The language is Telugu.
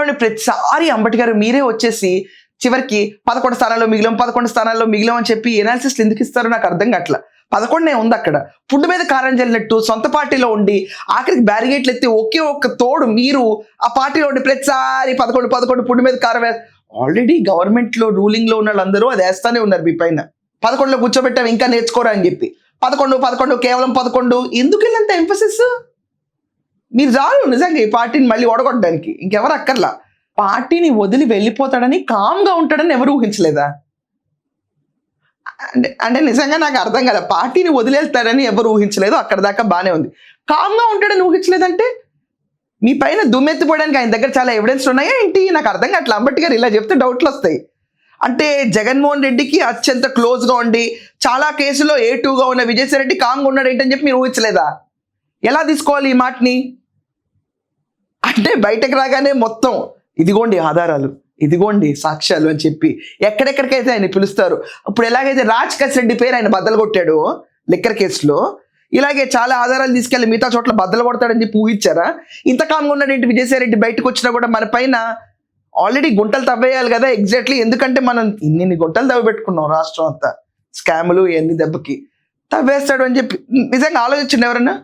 పార్టీలోని ప్రతిసారి అంబటి గారు మీరే వచ్చేసి చివరికి 11 స్థానాల్లో మిగిలాం 11 స్థానాల్లో మిగిలాం అని చెప్పి ఎనాలిసిస్లు ఎందుకు ఇస్తారో నాకు అర్థం కావట్లా. 11 ఉంది అక్కడ. పుండు మీద కారం చల్లినట్టు సొంత పార్టీలో ఉండి ఆఖరికి బ్యారిగేట్లు ఎత్తి ఒకే ఒక్క తోడు మీరు ఆ పార్టీలో ఉండి ప్రతిసారి 11 పుండు మీద కారం ఆల్రెడీ గవర్నమెంట్ లో రూలింగ్ లో ఉన్న వాళ్ళందరూ అది వేస్తానే ఉన్నారు మీ పైన. 11లో కూర్చోబెట్టాం ఇంకా నేర్చుకోరా అని చెప్పి 11 కేవలం 11 ఎందుకు వెళ్ళంత ఎంఫసిస్? మీరు చాలు నిజంగా ఈ పార్టీని మళ్ళీ ఓడగొట్టడానికి, ఇంకెవరు అక్కర్లా. పార్టీని వదిలి వెళ్ళిపోతాడని కామ్గా ఉంటాడని ఎవరు ఊహించలేదా? అంటే నిజంగా నాకు అర్థం కదా, పార్టీని వదిలేస్తాడని ఎవరు ఊహించలేదు, అక్కడ దాకా బానే ఉంది. కామ్గా ఉంటాడని ఊహించలేదంటే మీ పైన దుమ్మెత్తిపోవడానికి ఆయన దగ్గర చాలా ఎవిడెన్స్ ఉన్నాయా ఏంటి? నాకు అర్థం కావట్లేదు. అంబటి గారు ఇలా చెప్తే డౌట్లు వస్తాయి. అంటే జగన్మోహన్ రెడ్డికి అత్యంత క్లోజ్గా ఉండి చాలా కేసులో A2గా ఉన్న విజయసాయి రెడ్డి కామ్గా ఉన్నాడు ఏంటని చెప్పి మీరు ఊహించలేదా? ఎలా తీసుకోవాలి ఈ మాటని? అంటే బయటకు రాగానే మొత్తం ఇదిగోండి ఆధారాలు, ఇదిగోండి సాక్ష్యాలు అని చెప్పి ఎక్కడెక్కడికైతే ఆయన పిలుస్తారు. ఇప్పుడు ఎలాగైతే రాజ్ రెడ్డి పేరు ఆయన బద్దలు కొట్టాడు లిక్కర్ కేసులో, ఇలాగే చాలా ఆధారాలు తీసుకెళ్లి మిగతా చోట్ల బద్దలు కొడతాడని చెప్పి ఊహించారా? ఇంత కామ్గా ఉన్నాడేంటి విజయసాయి రెడ్డి బయటకు వచ్చినా కూడా మన పైన ఆల్రెడీ గుంటలు తవ్వేయాలి కదా ఎగ్జాక్ట్లీ. ఎందుకంటే మనం ఇన్ని గుంటలు తవ్వి పెట్టుకున్నాం రాష్ట్రం అంతా, స్కాములు ఇవన్నీ దెబ్బకి తవ్వేస్తాడు అని చెప్పి నిజంగా ఆలోచించండి ఎవరన్నా.